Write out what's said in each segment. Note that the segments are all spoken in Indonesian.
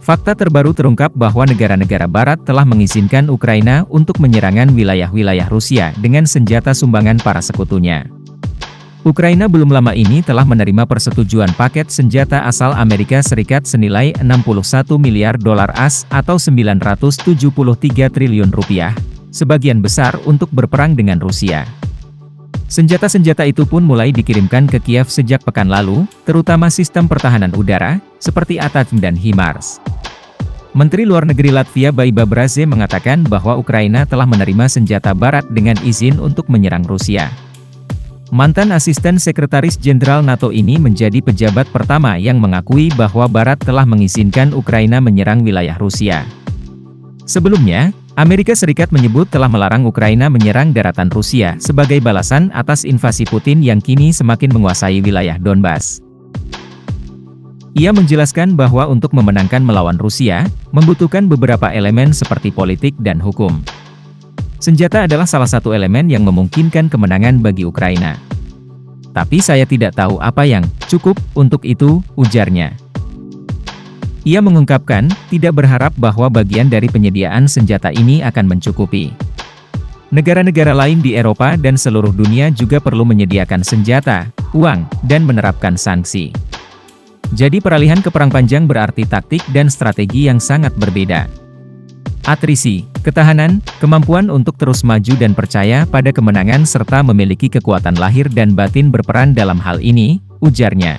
Fakta terbaru terungkap bahwa negara-negara Barat telah mengizinkan Ukraina untuk menyerang wilayah-wilayah Rusia dengan senjata sumbangan para sekutunya. Ukraina belum lama ini telah menerima persetujuan paket senjata asal Amerika Serikat senilai 61 miliar dolar AS atau 973 triliun rupiah, sebagian besar untuk berperang dengan Rusia. Senjata-senjata itu pun mulai dikirimkan ke Kiev sejak pekan lalu, terutama sistem pertahanan udara, seperti ATACMS dan HIMARS. Menteri Luar Negeri Latvia Baiba Braze mengatakan bahwa Ukraina telah menerima senjata Barat dengan izin untuk menyerang Rusia. Mantan asisten sekretaris jenderal NATO ini menjadi pejabat pertama yang mengakui bahwa Barat telah mengizinkan Ukraina menyerang wilayah Rusia. Sebelumnya, Amerika Serikat menyebut telah melarang Ukraina menyerang daratan Rusia sebagai balasan atas invasi Putin yang kini semakin menguasai wilayah Donbas. Ia menjelaskan bahwa untuk memenangkan melawan Rusia, membutuhkan beberapa elemen seperti politik dan hukum. Senjata adalah salah satu elemen yang memungkinkan kemenangan bagi Ukraina. Tapi saya tidak tahu apa yang cukup untuk itu, ujarnya. Ia mengungkapkan, tidak berharap bahwa bagian dari penyediaan senjata ini akan mencukupi. Negara-negara lain di Eropa dan seluruh dunia juga perlu menyediakan senjata, uang, dan menerapkan sanksi. Jadi peralihan ke perang panjang berarti taktik dan strategi yang sangat berbeda. Atrisi, ketahanan, kemampuan untuk terus maju dan percaya pada kemenangan serta memiliki kekuatan lahir dan batin berperan dalam hal ini, ujarnya.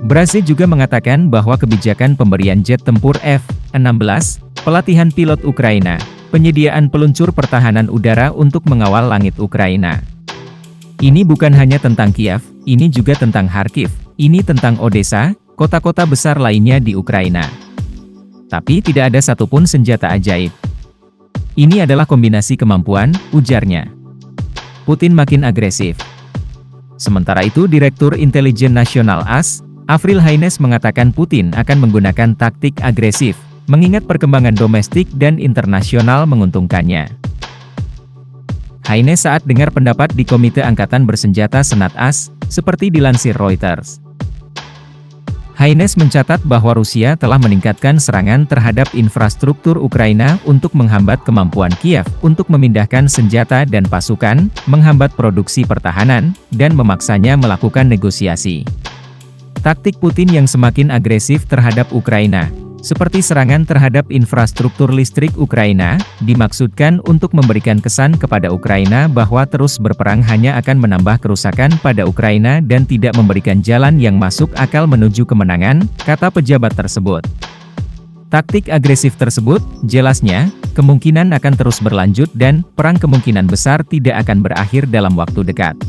Braze juga mengatakan bahwa kebijakan pemberian jet tempur F-16, pelatihan pilot Ukraina, penyediaan peluncur pertahanan udara untuk mengawal langit Ukraina. Ini bukan hanya tentang Kiev, ini juga tentang Kharkiv, ini tentang Odessa, kota-kota besar lainnya di Ukraina. Tapi tidak ada satupun senjata ajaib. Ini adalah kombinasi kemampuan, ujarnya. Putin makin agresif. Sementara itu Direktur Intelijen Nasional AS, Avril Haines mengatakan Putin akan menggunakan taktik agresif, mengingat perkembangan domestik dan internasional menguntungkannya. Haines saat dengar pendapat di Komite Angkatan Bersenjata Senat AS, seperti dilansir Reuters. Haines mencatat bahwa Rusia telah meningkatkan serangan terhadap infrastruktur Ukraina untuk menghambat kemampuan Kiev untuk memindahkan senjata dan pasukan, menghambat produksi pertahanan, dan memaksanya melakukan negosiasi. Taktik Putin yang semakin agresif terhadap Ukraina, seperti serangan terhadap infrastruktur listrik Ukraina, dimaksudkan untuk memberikan kesan kepada Ukraina bahwa terus berperang hanya akan menambah kerusakan pada Ukraina dan tidak memberikan jalan yang masuk akal menuju kemenangan, kata pejabat tersebut. Taktik agresif tersebut, jelasnya, kemungkinan akan terus berlanjut dan perang kemungkinan besar tidak akan berakhir dalam waktu dekat.